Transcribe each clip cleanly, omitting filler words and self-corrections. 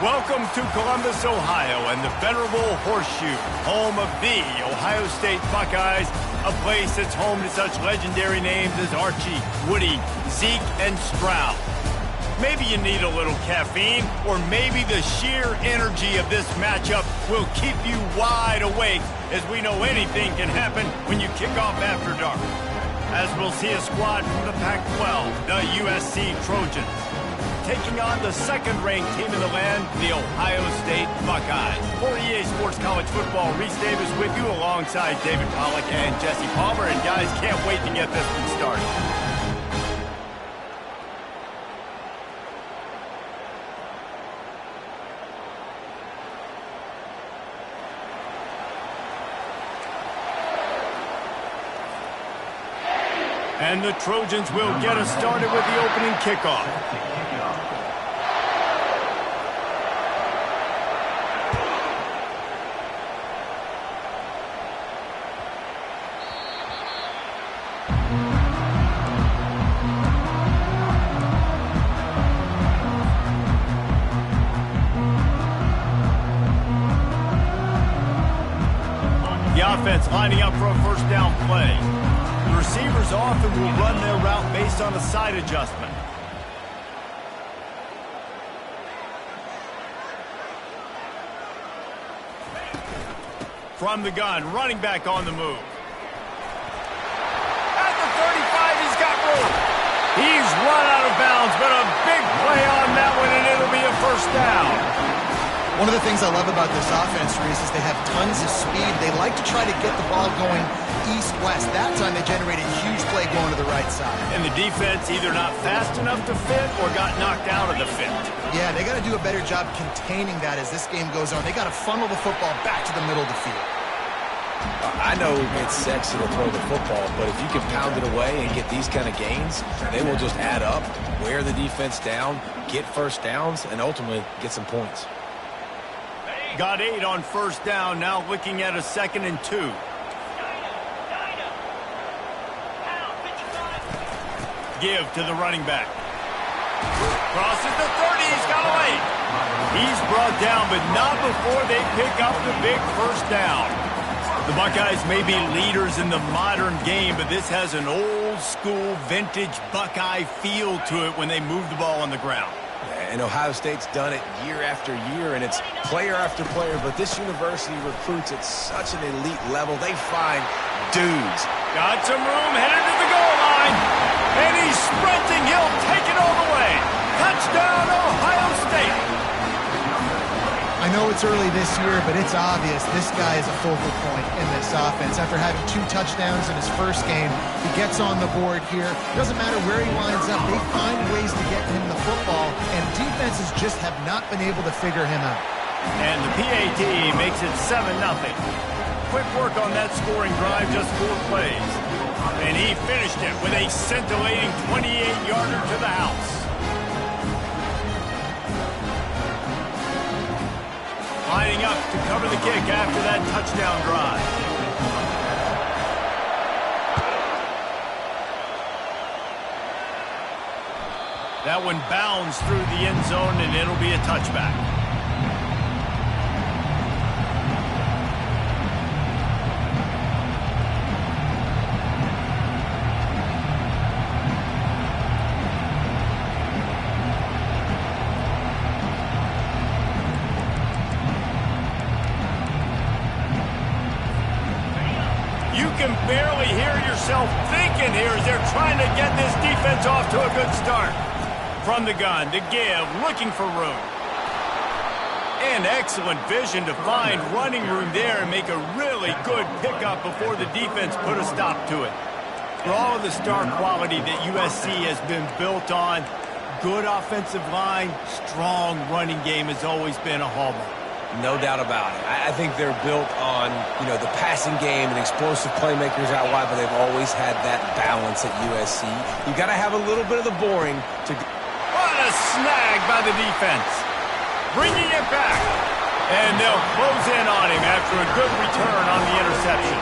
Welcome to Columbus, Ohio, and the venerable Horseshoe, home of the Ohio State Buckeyes, a place that's home to such legendary names as Archie, Woody, Zeke, and Stroud. Maybe you need a little caffeine, or maybe the sheer energy of this matchup will keep you wide awake, as we know anything can happen when you kick off after dark. As we'll see a squad from the Pac-12, the USC Trojans, taking on the second-ranked team in the land, the Ohio State Buckeyes. For EA Sports College Football, Reese Davis with you alongside David Pollack and Jesse Palmer. And guys, can't wait to get this one started. And the Trojans will get us started with the opening kickoff. The offense lining up for a first down play. The receivers often will run their route based on a side adjustment. From the gun, running back on the move. At the 35, he's got room. He's run out of bounds, but a big play on that one, and it'll be a first down. One of the things I love about this offense, Reese, is they have tons of speed. They like to try to get the ball going east-west. That time they generated a huge play going to the right side. And the defense either not fast enough to fit or got knocked out of the fit. Yeah, they got to do a better job containing that as this game goes on. They got to funnel the football back to the middle of the field. I know it's sexy to throw the football, but if you can pound it away and get these kind of gains, they will just add up, wear the defense down, get first downs, and ultimately get some points. Got 8 on first down, now looking at a 2nd and 2. Give to the running back. Crosses the 30, he's got away. He's brought down, but not before they pick up the big first down. The Buckeyes may be leaders in the modern game, but this has an old-school, vintage Buckeye feel to it when they move the ball on the ground. And Ohio State's done it year after year, and it's player after player. But this university recruits at such an elite level. They find dudes. Got some room, headed to the goal line. And he's sprinting. He'll take it all the way. Touchdown, Ohio State. I know it's early this year, but it's obvious this guy is a focal point in this offense. After having 2 touchdowns in his first game, he gets on the board here. Doesn't matter where he lines up, they find ways to get him the football, and defenses just have not been able to figure him out. And the PAT makes it 7-0. Quick work on that scoring drive, just 4 plays. And he finished it with a scintillating 28-yarder to the house. Lining up to cover the kick after that touchdown drive. That one bounds through the end zone, and it'll be a touchback. You can barely hear yourself thinking here as they're trying to get this defense off to a good start. From the gun to give, looking for room. And excellent vision to find running room there and make a really good pickup before the defense put a stop to it. For all of the star quality that USC has been built on, good offensive line, strong running game has always been a hallmark. No doubt about it. I think they're built on, the passing game and explosive playmakers out wide, but they've always had that balance at USC. You got to have a little bit of the boring to... What a snag by the defense. Bringing it back. And they'll close in on him after a good return on the interception.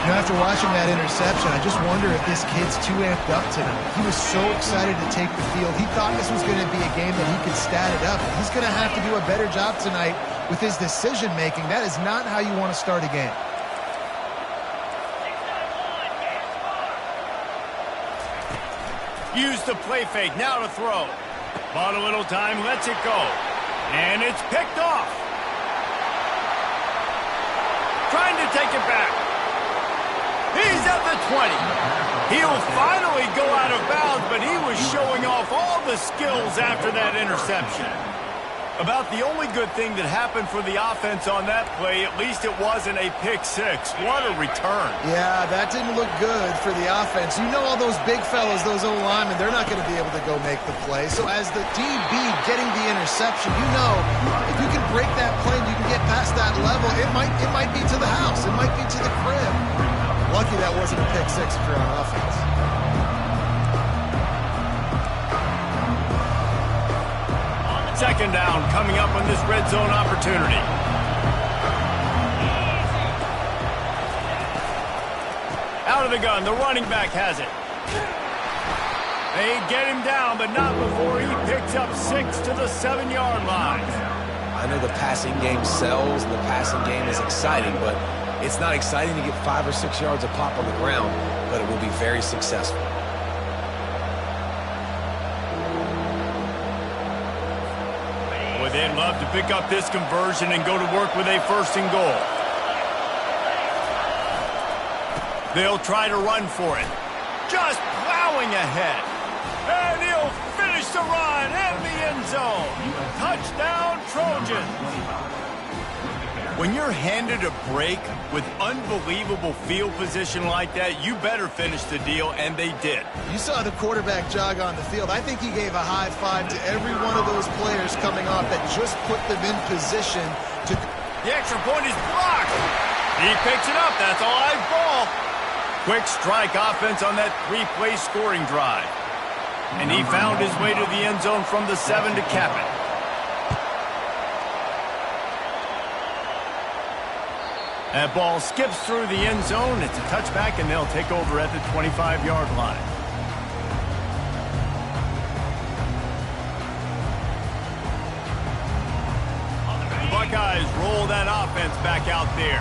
You know, after watching that interception, I just wonder if this kid's too amped up tonight. He was so excited to take the field. He thought this was going to be a game that he could stat it up. He's going to have to do a better job tonight with his decision-making. That is not how you want to start a game. Use the play fake, now to throw. Bought a little time, lets it go. And it's picked off. Trying to take it back. He's at the 20. He'll finally go out of bounds, but he was showing off all the skills after that interception. About the only good thing that happened for the offense on that play, at least it wasn't a pick six. What a return. Yeah, that didn't look good for the offense. You know all those big fellas, those O-linemen, they're not going to be able to go make the play. So as the DB getting the interception, you know if you can break that play and you can get past that level, it might be to the house. It might be to the crib. Lucky that wasn't a pick six if you're on offense. Second down coming up on this red zone opportunity. Out of the gun, the running back has it. They get him down, but not before he picks up 6 to the 7-yard line. I know the passing game sells and the passing game is exciting, but it's not exciting to get 5 or 6 yards of pop on the ground, but it will be very successful. Boy, they'd love to pick up this conversion and go to work with a 1st and goal. They'll try to run for it. Just plowing ahead. And he'll finish the run in the end zone. Touchdown, Trojans. When you're handed a break with unbelievable field position like that, you better finish the deal, and they did. You saw the quarterback jog on the field. I think he gave a high five to every one of those players coming off that just put them in position to... The extra point is blocked. He picks it up. That's a live ball. Quick strike offense on that 3-play scoring drive. And he found his way to the end zone from the 7 to cap it. That ball skips through the end zone. It's a touchback, and they'll take over at the 25-yard line. The Buckeyes roll that offense back out there.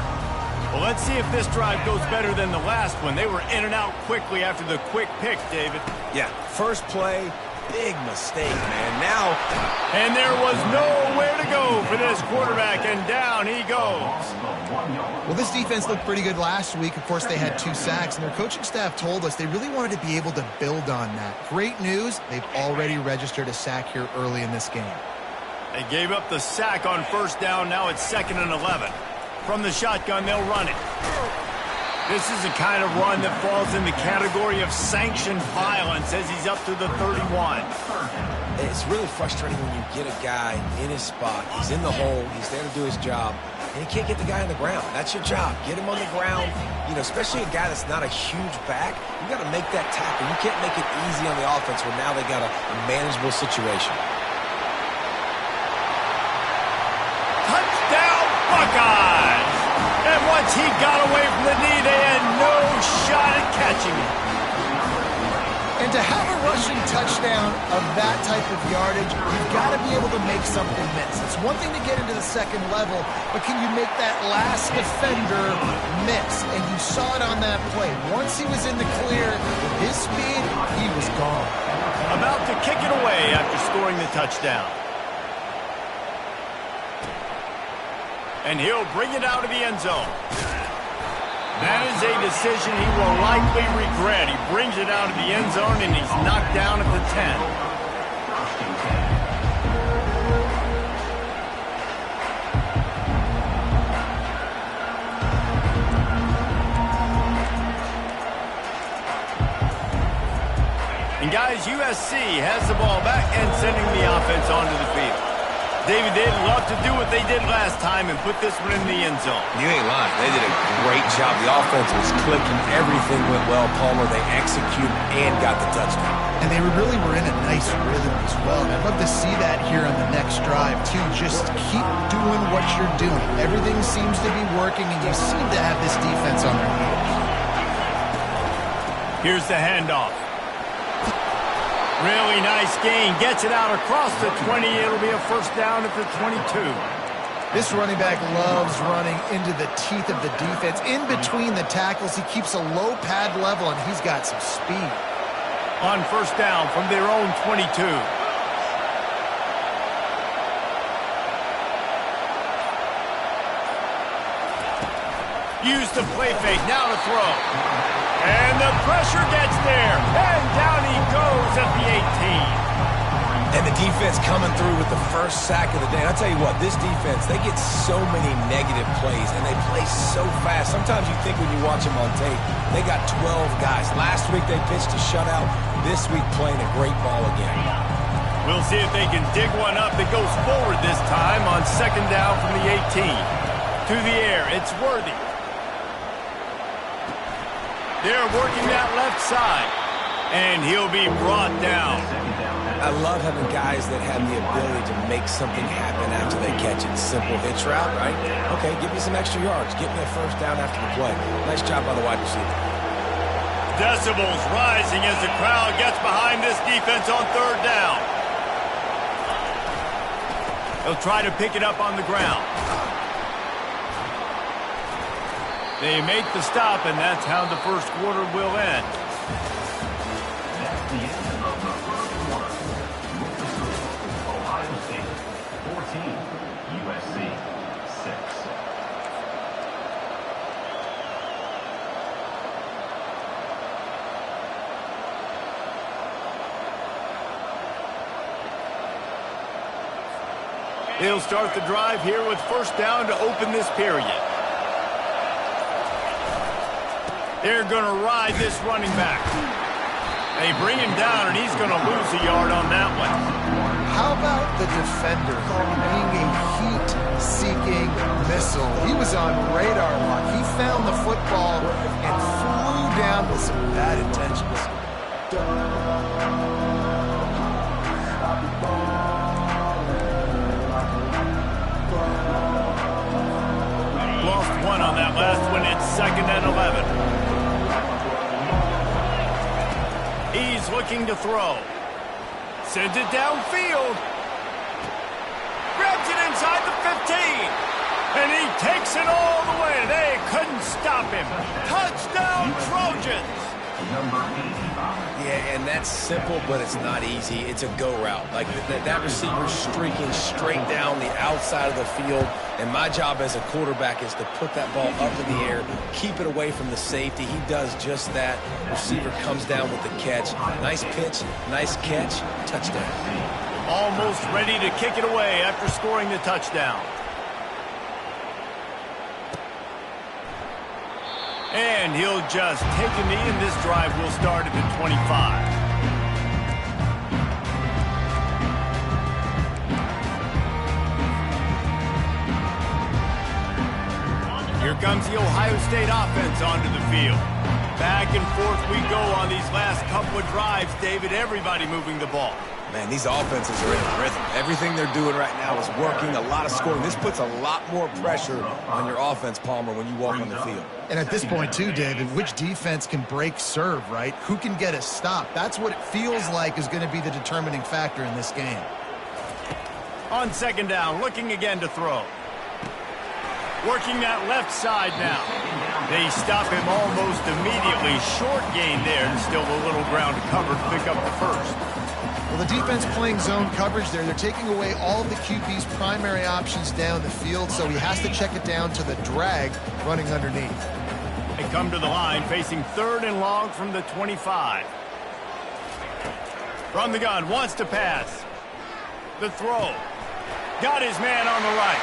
Well, let's see if this drive goes better than the last one. They were in and out quickly after the quick pick, David. Yeah, first play, big mistake, man. Now... And there was nowhere to go for this quarterback, and down he goes. Well, this defense looked pretty good last week. Of course, they had 2 sacks, and their coaching staff told us they really wanted to be able to build on that. Great news, they've already registered a sack here early in this game. They gave up the sack on 1st down. Now it's 2nd and 11. From the shotgun, they'll run it. This is the kind of run that falls in the category of sanctioned violence as he's up to the 31. It's really frustrating when you get a guy in his spot. He's in the hole. He's there to do his job. And you can't get the guy on the ground. That's your job. Get him on the ground. You know, especially a guy that's not a huge back. You got to make that tackle. You can't make it easy on the offense when now they got a manageable situation. Touchdown, Buckeyes! And once he got away from the knee, they had no shot at catching it. And to have a rushing touchdown of that type of yardage, you've got to be able to make something miss. It's one thing to get into the 2nd level, but can you make that last defender miss? And you saw it on that play. Once he was in the clear, with his speed, he was gone. About to kick it away after scoring the touchdown. And he'll bring it out of the end zone. That is a decision he will likely regret. He brings it out of the end zone, and he's knocked down at the 10. And guys, USC has the ball back and sending the offense onto the field. David, they'd love to do what they did last time and put this one in the end zone. You ain't lying. They did a great job. The offense was clicking. Everything went well, Palmer. They executed and got the touchdown. And they really were in a nice rhythm as well. And I'd love to see that here on the next drive, too. Just keep doing what you're doing. Everything seems to be working, and you seem to have this defense on their heels. Here's the handoff. Really nice gain. Gets it out across the 20. It'll be a first down at the 22. This running back loves running into the teeth of the defense. In between the tackles, he keeps a low pad level, and he's got some speed. On first down from their own 22. Use the play fake, now to throw. And the pressure gets there. And down he goes at the 18. And the defense coming through with the first sack of the day. And I'll tell you what, this defense, they get so many negative plays, and they play so fast. Sometimes you think when you watch them on tape, they got 12 guys. Last week they pitched a shutout. This week playing a great ball again. We'll see if they can dig one up that goes forward this time on second down from the 18. To the air, it's Worthy. They're working that left side, and he'll be brought down. I love having guys that have the ability to make something happen after they catch it. Simple hitch route, right? Okay, give me some extra yards. Get me a first down after the play. Nice job by the wide receiver. Decibels rising as the crowd gets behind this defense on third down. They'll try to pick it up on the ground. They make the stop, and that's how the first quarter will end. That's the end of the first quarter. Ohio State 14, USC 6. They'll start the drive here with first down to open this period. They're going to ride this running back. They bring him down, and he's going to lose a yard on that one. How about the defender being a heat-seeking missile? He was on radar lock. He found the football and flew down with some bad intentions. Lost one on that last one. It's second and 11. He's looking to throw. Sends it downfield. Grabs it inside the 15. And he takes it all the way. They couldn't stop him. Touchdown, Trojans. Number 85. Yeah, and that's simple, but it's not easy. It's a go route. Like that receiver's streaking straight down the outside of the field, and my job as a quarterback is to put that ball up in the air, keep it away from the safety. He does just that. Receiver comes down with the catch. Nice pitch, nice catch, touchdown. Almost ready to kick it away after scoring the touchdown. And he'll just take a knee, and this drive will start at the 25. Here comes the Ohio State offense onto the field. Back and forth we go on these last couple of drives, David. Everybody moving the ball. Man, these offenses are in a rhythm. Everything they're doing right now is working, a lot of scoring. This puts a lot more pressure on your offense, Palmer, when you walk on the field. And at this point, too, David, which defense can break serve, right? Who can get a stop? That's what it feels like is going to be the determining factor in this game. On second down, looking again to throw. Working that left side now. They stop him almost immediately. Short gain there, and still a little ground to cover to pick up the first. Well, the defense playing zone coverage there. They're taking away all of the QB's primary options down the field, so he has to check it down to the drag running underneath. They come to the line, facing third and long from the 25. From the gun, wants to pass. The throw. Got his man on the right.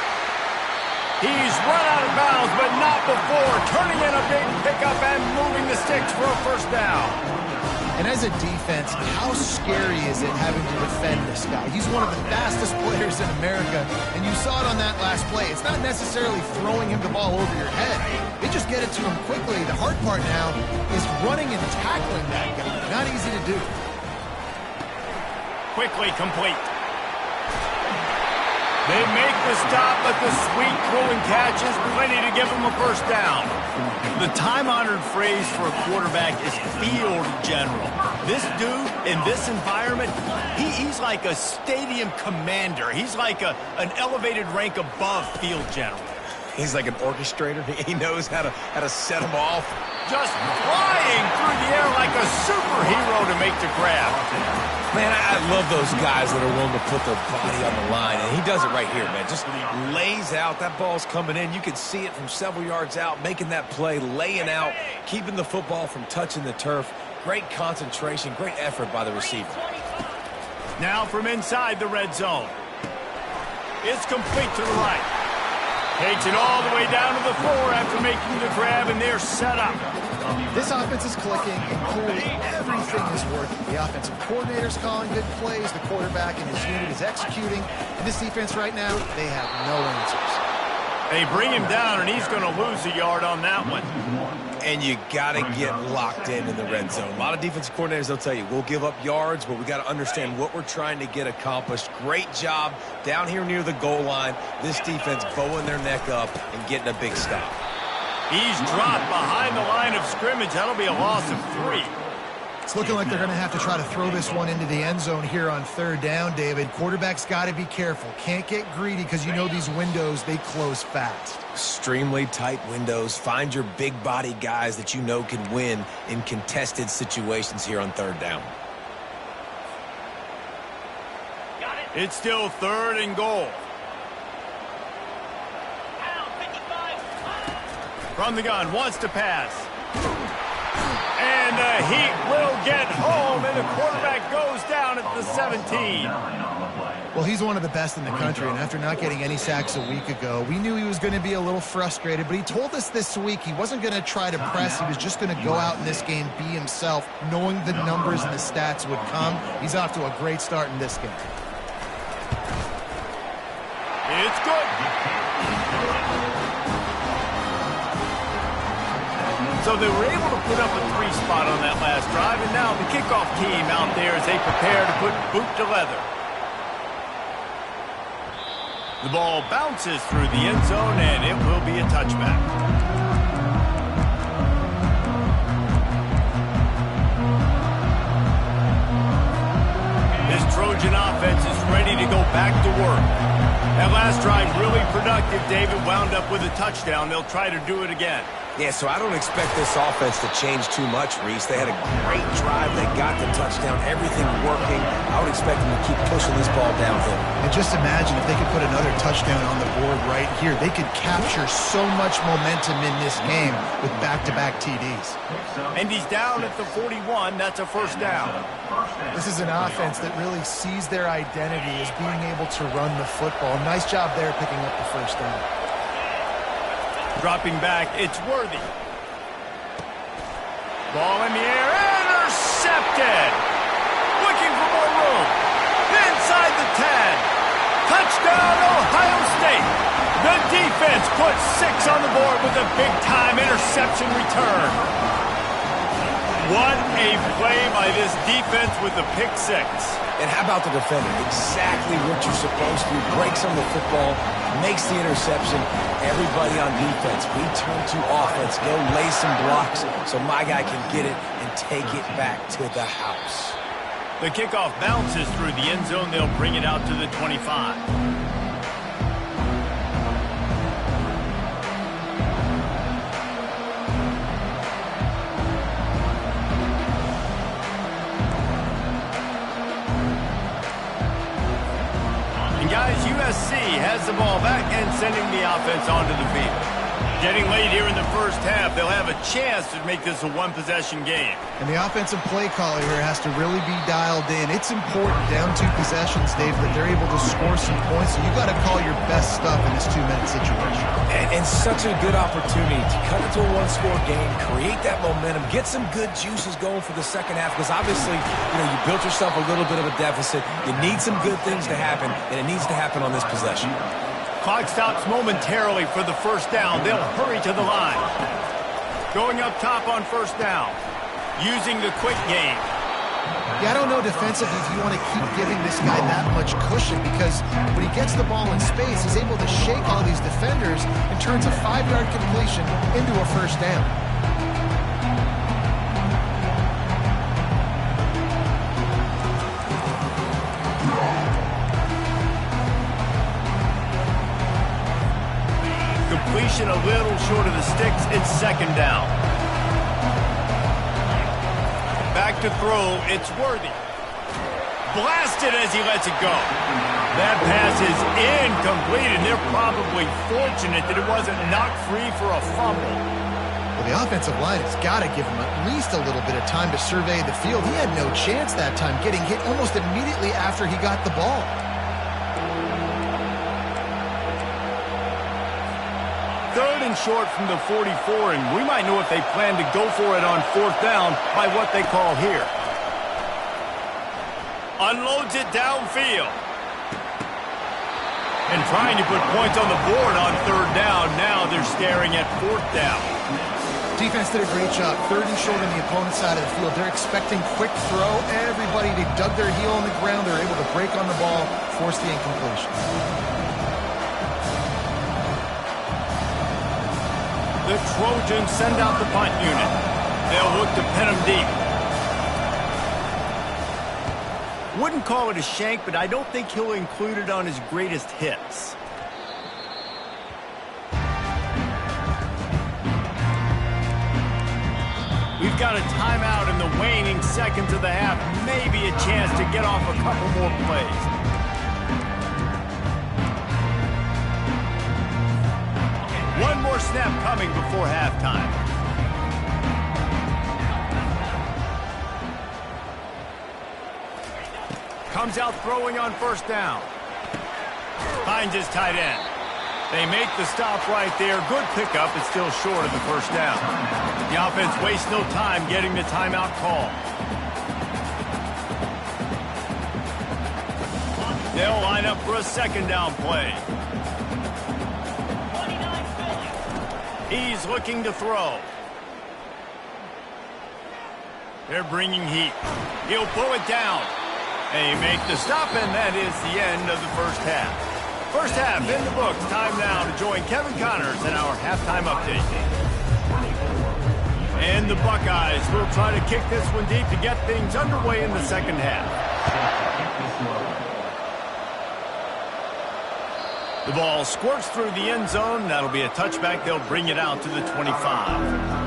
He's run out of bounds, but not before. Turning in a big pickup and moving the sticks for a first down. And as a defense, how scary is it having to defend this guy? He's one of the fastest players in America, and you saw it on that last play. It's not necessarily throwing him the ball over your head. They just get it to him quickly. The hard part now is running and tackling that guy. Not easy to do. Quickly complete. They make the stop, but the sweet throwing catch is plenty to give them a first down. The time-honored phrase for a quarterback is field general. This dude, in this environment, he's like a stadium commander. He's like an elevated rank above field general. He's like an orchestrator. He knows how to set them off. Just flying through the air like a superhero to make the grab. Man, I love those guys that are willing to put their body on the line, and he does it right here, man. Just lays out. That ball's coming in. You can see it from several yards out, making that play, laying out, keeping the football from touching the turf. Great concentration, great effort by the receiver. Now from inside the red zone. It's complete to the right. Takes it all the way down to the 4 after making the grab, and they're set up. This offense is clicking, and clearly everything is working. The offensive coordinator's calling good plays, the quarterback and his unit is executing, and this defense right now, they have no answers. They bring him down, and he's going to lose a yard on that one. And you got to get locked in the red zone. A lot of defensive coordinators, they'll tell you, we'll give up yards, but we got to understand what we're trying to get accomplished. Great job down here near the goal line. This defense bowing their neck up and getting a big stop. He's dropped behind the line of scrimmage. That'll be a loss of 3. It's looking like they're going to have to try to throw this one into the end zone here on 3rd down, David. Quarterback's got to be careful. Can't get greedy because you know these windows, they close fast. Extremely tight windows. Find your big body guys that you know can win in contested situations here on 3rd down. It's still 3rd and goal. From the gun, wants to pass. And the Heat will get home, and the quarterback goes down at the 17. Well, he's one of the best in the country, and after not getting any sacks a week ago, we knew he was going to be a little frustrated, but he told us this week he wasn't going to try to press. He was just going to go out in this game, be himself, knowing the numbers and the stats would come. He's off to a great start in this game. It's good. So they were able to put up a 3 spot on that last drive, and now the kickoff team out there as they prepare to put boot to leather. The ball bounces through the end zone, and it will be a touchback. This Trojan offense is ready to go back to work. That last drive really productive. David wound up with a touchdown. They'll try to do it again. Yeah, so I don't expect this offense to change too much, Reese. They had a great drive. They got the touchdown. Everything working. I would expect them to keep pushing this ball downhill. And just imagine if they could put another touchdown on the board right here. They could capture so much momentum in this game with back-to-back TDs. And he's down at the 41. That's a first down. This is an offense that really sees their identity as being able to run the football. Nice job there picking up the first down. Dropping back, it's Worthy. Ball in the air, intercepted. Looking for more room. Inside the 10. Touchdown, Ohio State. The defense puts 6 on the board with a big-time interception return. What a play by this defense with the pick 6. And how about the defender? Exactly what you're supposed to do. Breaks on the football, makes the interception. Everybody on defense, we turn to offense. Go lay some blocks so my guy can get it and take it back to the house. The kickoff bounces through the end zone. They'll bring it out to the 25. Guys, USC has the ball back and sending the offense onto the field. Getting late here in the first half, they'll have a chance to make this a one-possession game. And the offensive play caller here has to really be dialed in. It's important down 2 possessions, Dave, that they're able to score some points. So you got to call your best stuff in this 2-minute situation. And such a good opportunity to cut it to a 1-score game, create that momentum, get some good juices going for the second half. Because obviously, you built yourself a little bit of a deficit. You need some good things to happen, and it needs to happen on this possession. Clock stops momentarily for the first down. They'll hurry to the line. Going up top on first down. Using the quick game. Yeah, I don't know defensively if you want to keep giving this guy that much cushion, because when he gets the ball in space, he's able to shake all these defenders and turns a 5-yard completion into a first down. Completion a little short of the sticks. It's second down. Back to throw. It's Worthy. Blasted as he lets it go. That pass is incomplete, and they're probably fortunate that it wasn't knocked free for a fumble. Well, the offensive line has got to give him at least a little bit of time to survey the field. He had no chance that time, getting hit almost immediately after he got the ball. Third and short from the 44, and we might know if they plan to go for it on fourth down by what they call here. Unloads it downfield. And trying to put points on the board on third down. Now they're staring at fourth down. Defense did a great job. Third and short on the opponent's side of the field. They're expecting quick throw. Everybody, they dug their heel on the ground. They're able to break on the ball, force the incompletion. The Trojans send out the punt unit. They'll look to pin them deep. Wouldn't call it a shank, but I don't think he'll include it on his greatest hits. We've got a timeout in the waning seconds of the half. Maybe a chance to get off a couple more plays. One more snap coming before halftime. Comes out throwing on first down. Finds his tight end. They make the stop right there. Good pickup. It's still short of the first down. The offense wastes no time getting the timeout call. They'll line up for a second down play. He's looking to throw. They're bringing heat. He'll pull it down. They make the stop, and that is the end of the first half. First half in the books. Time now to join Kevin Connors in our halftime update. And the Buckeyes will try to kick this one deep to get things underway in the second half. The ball squirts through the end zone. That'll be a touchback. They'll bring it out to the 25.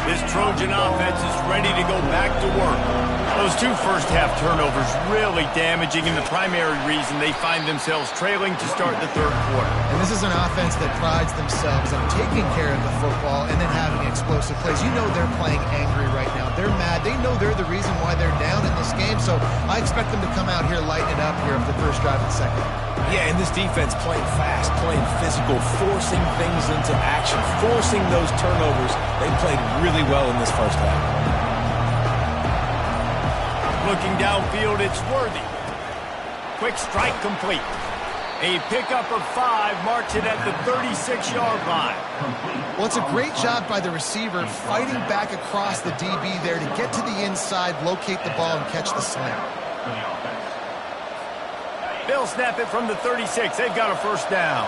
This Trojan offense is ready to go back to work. Those two first-half turnovers really damaging, and the primary reason they find themselves trailing to start the third quarter. And this is an offense that prides themselves on taking care of the football and then having explosive plays. You know they're playing angry right now. They're mad. They know they're the reason why they're down in this game, so I expect them to come out here, lighten it up here for the first drive of the second. Yeah, and this defense playing fast, playing physical, forcing things into action, forcing those turnovers. They played really well in this first half. Looking downfield, it's Worthy. Quick strike complete. A pickup of 5, marks it at the 36-yard line. Well, it's a great job by the receiver fighting back across the DB there to get to the inside, locate the ball, and catch the slam. They'll snap it from the 36. They've got a first down.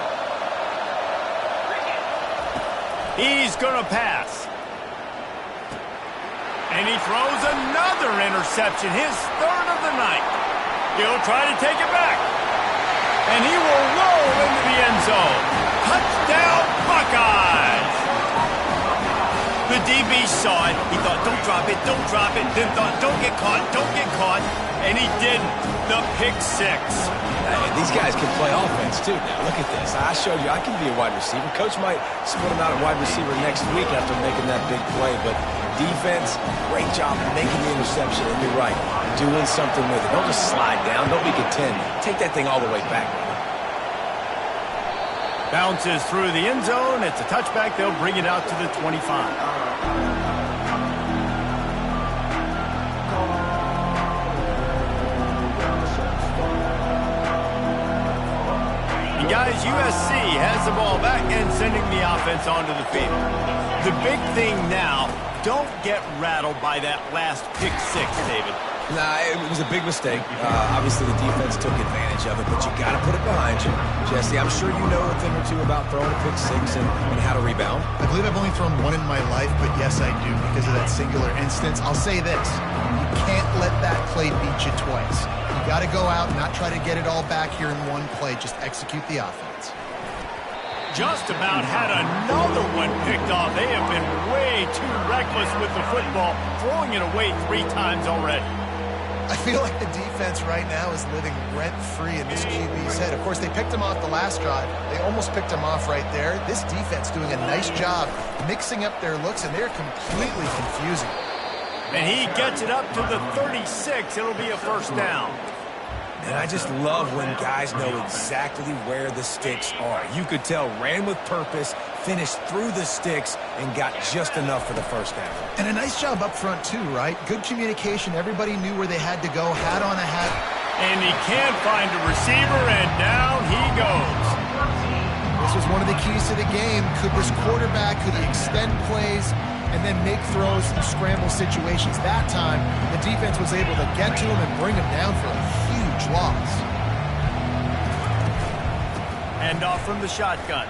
He's going to pass. And he throws another interception, his third of the night. He'll try to take it back. And he will roll into the end zone. Touchdown, Buckeyes! The DB saw it. He thought, don't drop it, don't drop it. Then thought, don't get caught, don't get caught. And he didn't. The pick six. Hey, these guys can play offense, too. Now, look at this. I showed you I can be a wide receiver. Coach might split him out at wide receiver next week after making that big play. But defense, great job making the interception. And you're right, doing something with it. Don't just slide down. Don't be content. Take that thing all the way back. Bounces through the end zone. It's a touchback. They'll bring it out to the 25. And guys, USC has the ball back and sending the offense onto the field. The big thing now, don't get rattled by that last pick six, David. Nah, it was a big mistake. Obviously, the defense took advantage of it, but you got to put it behind you. Jesse, I'm sure you know a thing or two about throwing a pick six and how to rebound. I believe I've only thrown one in my life, but yes, I do because of that singular instance. I'll say this. You can't let that play beat you twice. You got to go out and not try to get it all back here in one play. Just execute the offense. Just about had another one picked off. They have been way too reckless with the football, throwing it away 3 times already. I feel like the defense right now is living rent-free in this QB's head. Of course, they picked him off the last drive. They almost picked him off right there. This defense doing a nice job mixing up their looks, and they're completely confusing. And he gets it up to the 36. It'll be a first down. And I just love when guys know exactly where the sticks are. You could tell ran with purpose, finished through the sticks, and got just enough for the first down. And a nice job up front, too, right? Good communication. Everybody knew where they had to go, hat on a hat. And he can't find a receiver, and down he goes. This was one of the keys to the game. Could this quarterback, could he extend plays and then make throws in scramble situations? That time, the defense was able to get to him and bring him down for a huge loss. Hand off from the shotgun.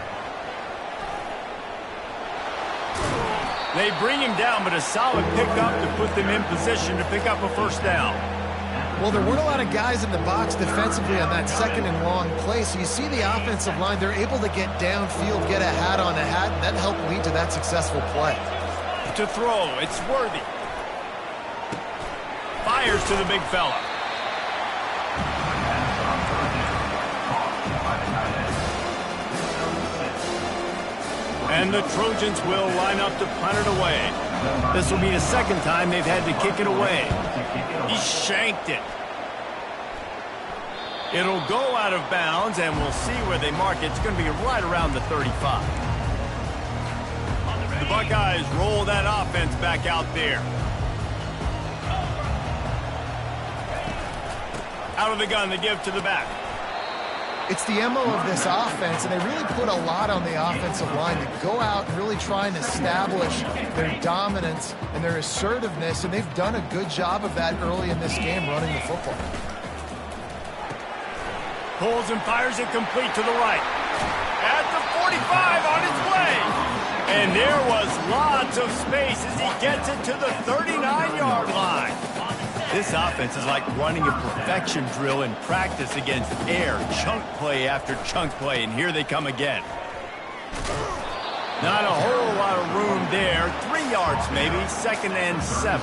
They bring him down, but a solid pickup to put them in position to pick up a first down. Well, there weren't a lot of guys in the box defensively on that second and long play, so you see the offensive line, they're able to get downfield, get a hat on a hat, and that helped lead to that successful play. To throw, it's Worthy. Fires to the big fella. And the Trojans will line up to punt it away. This will be the second time they've had to kick it away. He shanked it. It'll go out of bounds, and we'll see where they mark it. It's going to be right around the 35. The Buckeyes roll that offense back out there. Out of the gun, they give to the back. It's the MO of this offense, and they really put a lot on the offensive line to go out and really try and establish their dominance and their assertiveness, and they've done a good job of that early in this game running the football. Pulls and fires it complete to the right. At the 45 on its way. And there was lots of space as he gets it to the 39-yard line. This offense is like running a perfection drill in practice against air, chunk play after chunk play, and here they come again. Not a whole lot of room there. 3 yards maybe, 2nd and 7.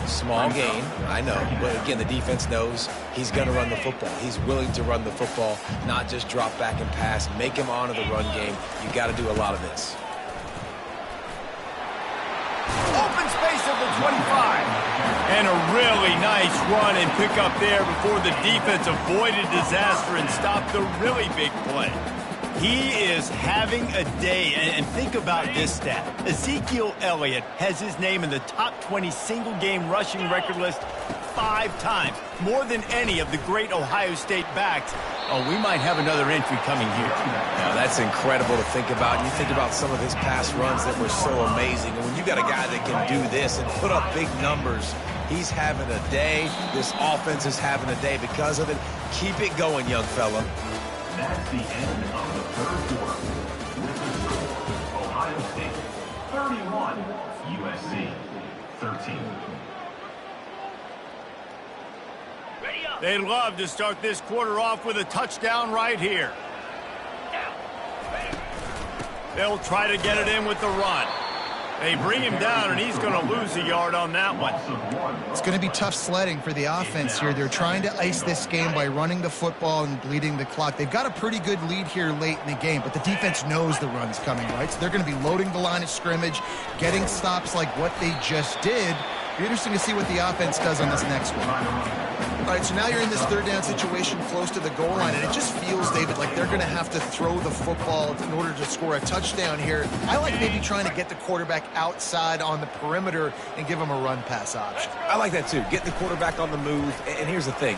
Small gain, I know, but again, the defense knows he's going to run the football. He's willing to run the football, not just drop back and pass, make him honor the run game. You got to do a lot of this. Open space at the 25. And a really nice run and pick up there before the defense avoided disaster and stopped the really big play. He is having a day, and think about this stat. Ezekiel Elliott has his name in the top 20 single-game rushing record list 5 times, more than any of the great Ohio State backs. Oh, we might have another entry coming here. Now, that's incredible to think about. You think about some of his past runs that were so amazing. And when you got a guy that can do this and put up big numbers, he's having a day. This offense is having a day because of it. Keep it going, young fella. That's the end of the third quarter. With the score, Ohio State 31, USC 13. They'd love to start this quarter off with a touchdown right here. They'll try to get it in with the run. They bring him down, and he's going to lose a yard on that one. It's going to be tough sledding for the offense here. They're trying to ice this game by running the football and bleeding the clock. They've got a pretty good lead here late in the game, but the defense knows the run's coming, right? So they're going to be loading the line of scrimmage, getting stops like what they just did. It'll be interesting to see what the offense does on this next one. All right, so now you're in this third down situation close to the goal line, and it just feels, David, like they're going to have to throw the football in order to score a touchdown here. I like maybe trying to get the quarterback outside on the perimeter and give him a run-pass option. I like that, too. Get the quarterback on the move. And here's the thing.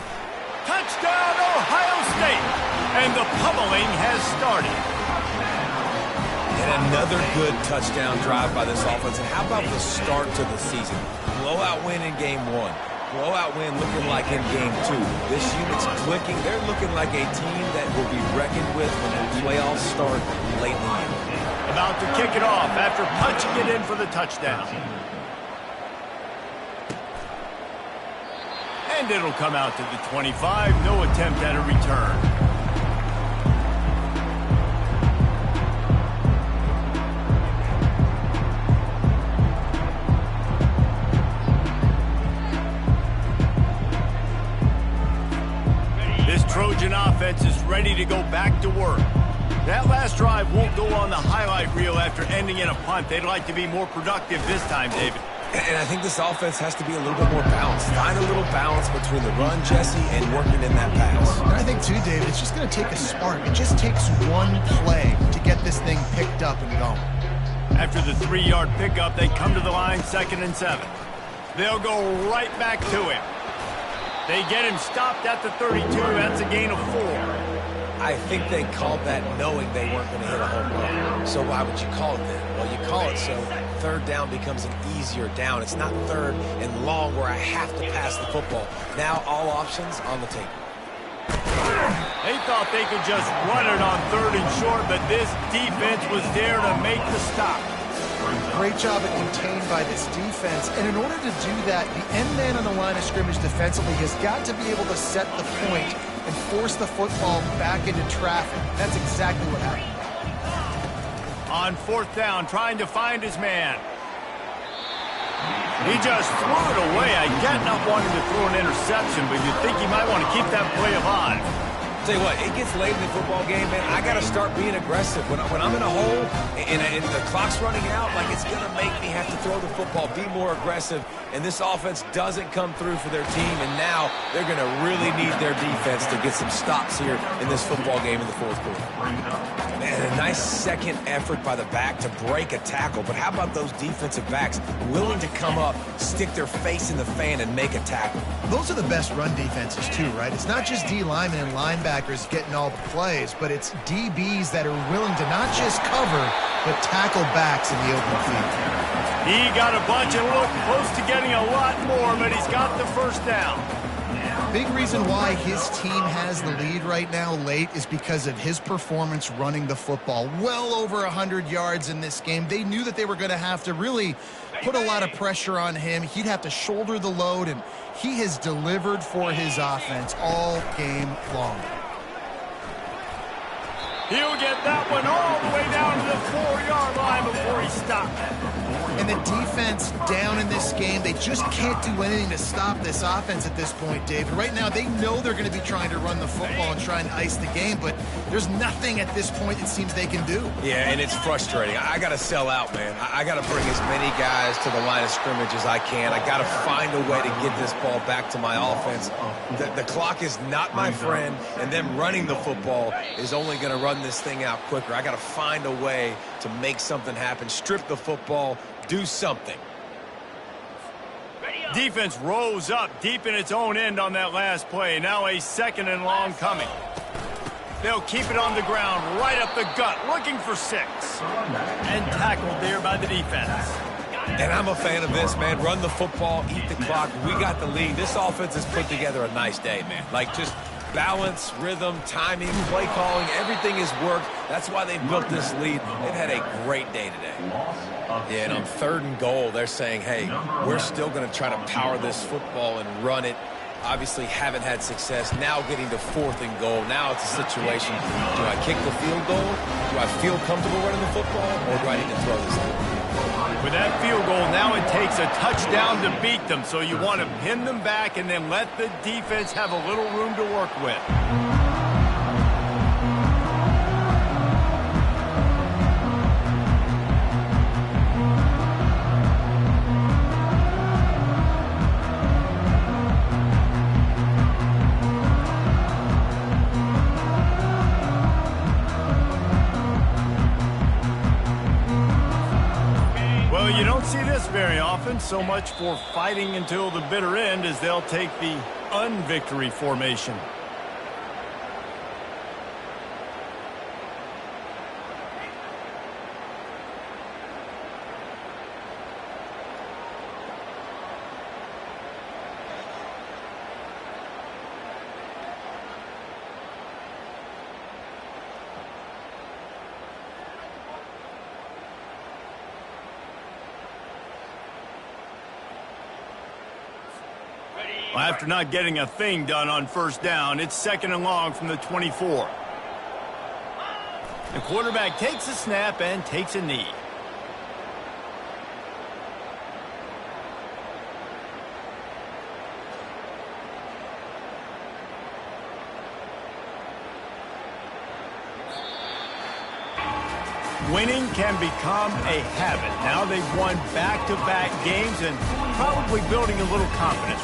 Touchdown, Ohio State! And the pummeling has started. And another good touchdown drive by this offense. And how about the start to the season? Blowout win in game 1. Blowout win looking like in game 2. This unit's clicking. They're looking like a team that will be reckoned with when the playoffs start late in the year. About to kick it off after punching it in for the touchdown. And it'll come out to the 25. No attempt at a return. Trojan offense is ready to go back to work. That last drive won't go on the highlight reel after ending in a punt. They'd like to be more productive this time, David. And I think this offense has to be a little bit more balanced. Find a little balance between the run, Jesse, and working in that pass. And I think, too, David, it's just going to take a spark. It just takes one play to get this thing picked up and going. After the 3-yard pickup, they come to the line 2nd and 7. They'll go right back to him. They get him stopped at the 32. That's a gain of 4. I think they called that knowing they weren't going to hit a home run. So why would you call it then? Well, you call it so third down becomes an easier down. It's not third and long where I have to pass the football. Now all options on the table. They thought they could just run it on 3rd and short, but this defense was there to make the stop. Great job at contained by this defense. And in order to do that, the end man on the line of scrimmage defensively has got to be able to set the point and force the football back into traffic. That's exactly what happened. On 4th down, trying to find his man. He just threw it away. I get not wanting to throw an interception, but you'd think he might want to keep that play alive. Tell you what, it gets late in the football game, man. I got to start being aggressive. When I'm in a hole and the clock's running out, like it's going to make me have to throw the football, be more aggressive. And this offense doesn't come through for their team, and now they're going to really need their defense to get some stops here in this football game in the 4th quarter. Man, a nice second effort by the back to break a tackle. But how about those defensive backs willing to come up, stick their face in the fan, and make a tackle? Those are the best run defenses, too, right? It's not just D linemen and linebackers getting all the plays, but it's DBs that are willing to not just cover, but tackle backs in the open field. He got a bunch and looked close to getting a lot more, but he's got the 1st down. Big reason why his team has the lead right now late is because of his performance running the football. Well over 100 yards in this game. They knew that they were going to have to really put a lot of pressure on him. He'd have to shoulder the load, and he has delivered for his offense all game long. He'll get that one all the way down to the 4-yard line before he stopped. And the defense down in this game, they just can't do anything to stop this offense at this point, David. Right now, they know they're going to be trying to run the football and try and ice the game, but there's nothing at this point it seems they can do. Yeah, and it's frustrating. I got to sell out, man. I got to bring as many guys to the line of scrimmage as I can. I got to find a way to get this ball back to my offense. The clock is not my friend, and them running the football is only going to run this thing out quicker. I got to find a way to make something happen, strip the football, do something. Defense rose up deep in its own end on that last play. Now a 2nd and long coming. They'll keep it on the ground, right up the gut, looking for 6. And tackled there by the defense. And I'm a fan of this, man. Run the football, eat the clock. We got the lead. This offense has put together a nice day, man. Like, just balance, rhythm, timing, play calling, everything has worked. That's why they've built this lead. They've had a great day today. Yeah, and on 3rd and goal, they're saying, hey, we're still going to try to power this football and run it. Obviously haven't had success. Now getting to 4th and goal. Now it's a situation, do I kick the field goal? Do I feel comfortable running the football? Or do I need to throw this thing? With that field goal, now it takes a touchdown to beat them. So you want to pin them back and then let the defense have a little room to work with. see this very often. So much for fighting until the bitter end, as they'll take the unvictory formation. Well, after not getting a thing done on first down, it's 2nd and long from the 24. The quarterback takes a snap and takes a knee. Winning can become a habit. Now they've won back-to-back games and probably building a little confidence.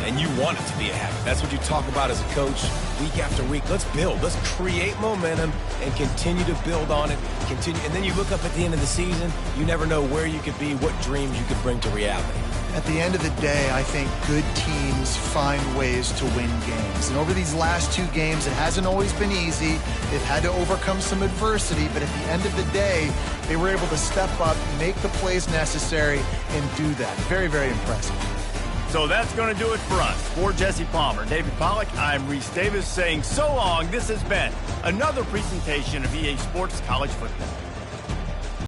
And you want it to be a habit. That's what you talk about as a coach week after week. Let's build. Let's create momentum and continue to build on it. Continue, and then you look up at the end of the season, you never know where you could be, what dreams you could bring to reality. At the end of the day, I think good teams find ways to win games. And over these last 2 games, it hasn't always been easy. They've had to overcome some adversity, but at the end of the day, they were able to step up, make the plays necessary, and do that. Very, very impressive. So that's going to do it for us. For Jesse Palmer, David Pollack, I'm Reese Davis saying so long. This has been another presentation of EA Sports College Football.